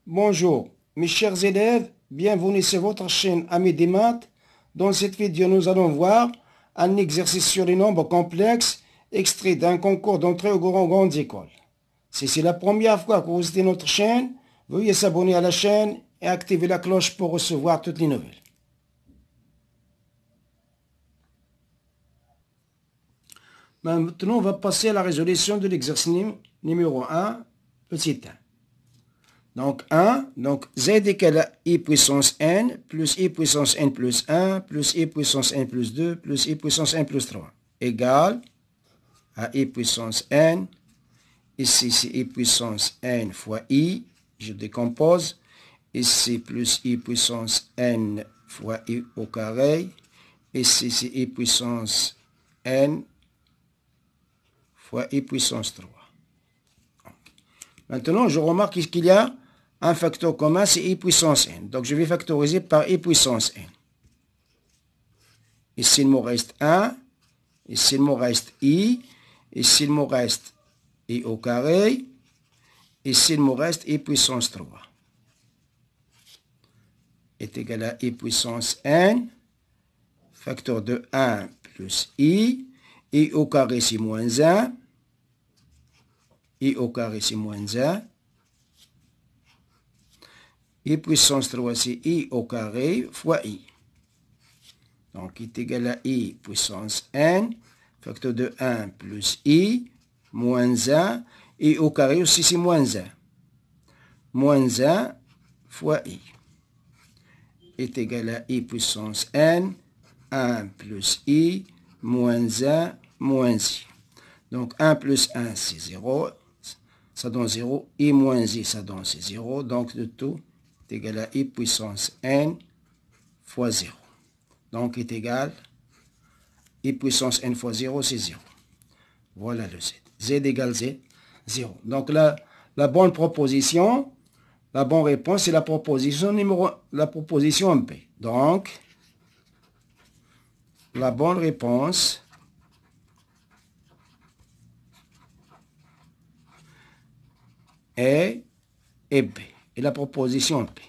Bonjour, mes chers élèves, bienvenue sur votre chaîne Amis des maths. Dans cette vidéo, nous allons voir un exercice sur les nombres complexes extrait d'un concours d'entrée aux grandes écoles. Si c'est la première fois que vous visitez notre chaîne, veuillez s'abonner à la chaîne et activer la cloche pour recevoir toutes les nouvelles. Maintenant, on va passer à la résolution de l'exercice numéro 1, petit 1. Donc 1, donc z égale à i puissance n plus i puissance n plus 1 plus i puissance n plus 2 plus i puissance n plus 3 égale à i puissance n. Ici c'est i puissance n fois i, je décompose. Ici plus i puissance n fois i au carré. Ici c'est i puissance n fois i puissance 3. Maintenant je remarque qu'il y a un facteur commun, c'est i puissance n. Donc, je vais factoriser par i puissance n. Ici, il me reste 1. Ici, il me reste i. Ici, il me reste i au carré. Ici, il me reste i puissance 3. Est égal à i puissance n. Facteur de 1 plus i. I au carré, c'est moins 1. I au carré, c'est moins 1. I puissance 3, c'est i au carré fois i. Donc, il est égal à i puissance n, facteur de 1 plus i, moins 1, i au carré aussi, c'est moins 1. Moins 1 fois i est égal à i puissance n, 1 plus i, moins 1, moins i. Donc, 1 plus 1, c'est 0. Ça donne 0. I moins i, ça donne 0. Donc, le tout est égal à i puissance n fois 0. Donc, est égal i puissance n fois 0, c'est 0. Voilà le z. Z égale z, 0. Donc, la bonne proposition, la bonne réponse, c'est la proposition MP. Donc, la bonne réponse est B. Et la proposition P.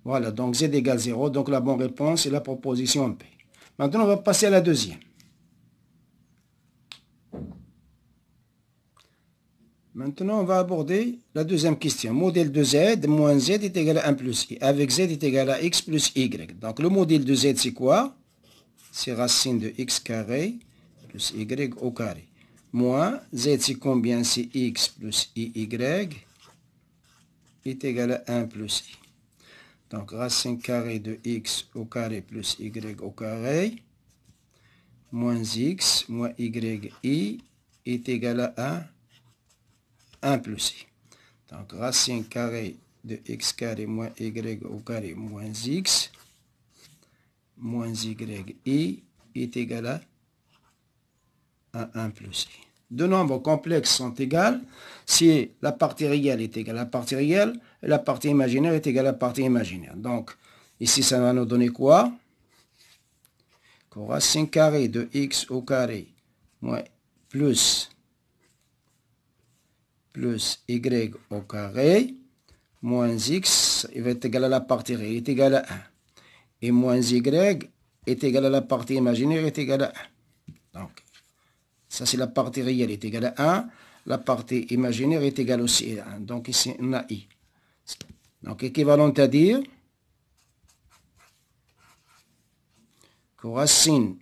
Voilà, donc z égale 0. Donc la bonne réponse est la proposition P. Maintenant, on va passer à la deuxième. Maintenant, on va aborder la deuxième question. Modèle de z moins z est égal à 1 plus i. Avec z est égal à x plus y. Donc le modèle de z, c'est quoi? C'est racine de x carré plus y au carré. Moins z, c'est combien? C'est x plus iy est égal à 1 plus i. Donc, racine carrée de x au carré plus y au carré, moins x, moins yi est égal à 1 plus i. Donc, racine carrée de x carré moins y au carré moins x, moins yi est égal à 1 plus i. Deux nombres complexes sont égales si la partie réelle est égale à la partie réelle et la partie imaginaire est égale à la partie imaginaire. Donc, ici, ça va nous donner quoi? Que racine carrée de x au carré moins plus y au carré moins x, il va être égal à la partie réelle, est égal à 1. Et moins y est égal à la partie imaginaire, est égal à 1. Donc, ça, c'est la partie réelle est égale à 1. La partie imaginaire est égale aussi à 1. Donc, ici, on a i. Donc, équivalent à dire que racine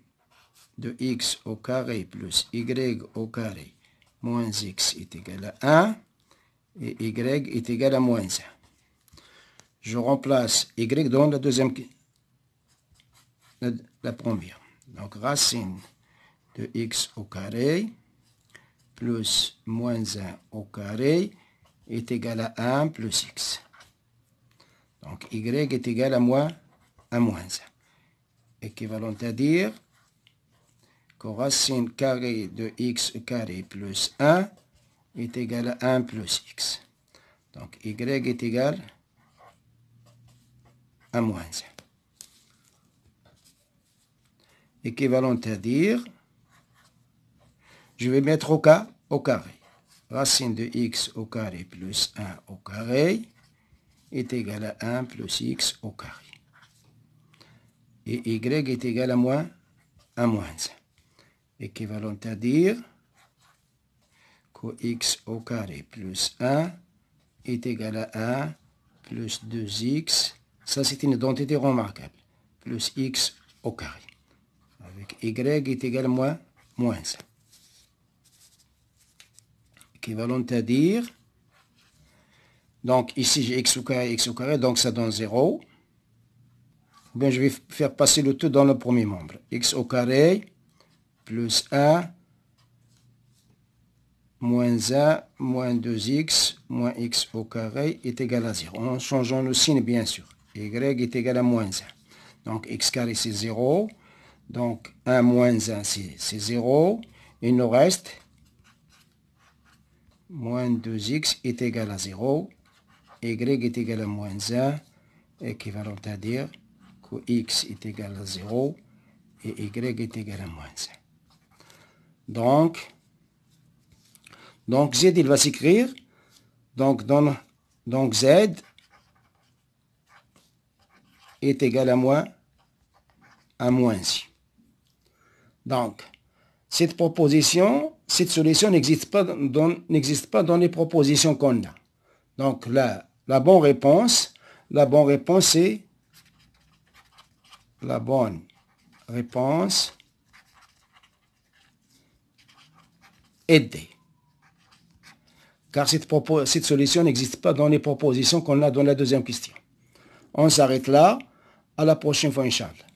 de x au carré plus y au carré moins x est égal à 1. Et y est égal à moins 1. Je remplace y dans la deuxième, la première. Donc, racine de x au carré plus moins 1 au carré est égal à 1 plus x. Donc, y est égal à moins 1. Équivalent à dire que racine carrée de x au carré plus 1 est égal à 1 plus x. Donc, y est égal à moins 1. Équivalent à dire, je vais mettre au carré. Racine de x au carré plus 1 au carré est égal à 1 plus x au carré. Et y est égal à moins 1. Équivalent à dire que x au carré plus 1 est égal à 1 plus 2x. Ça, c'est une identité remarquable. Plus x au carré. Avec y est égal à moins 1. Équivalent à dire, donc ici j'ai x au carré, donc ça donne 0. Ou bien je vais faire passer le tout dans le premier membre. X au carré plus 1 moins 1 moins 2x moins x au carré est égal à 0. En changeant le signe, bien sûr. Y est égal à moins 1. Donc x carré c'est 0. Donc 1 moins 1 c'est 0. Il nous reste moins 2x est égal à 0. Y est égal à moins 1. Équivalent à dire que x est égal à 0 et y est égal à moins 1. Donc z, il va s'écrire, donc z est égal à moins i. Donc, cette solution n'existe pas dans les propositions qu'on a. Donc, la bonne réponse est D. Car cette solution n'existe pas dans les propositions qu'on a dans la deuxième question. On s'arrête là. À la prochaine fois, Inch'Allah.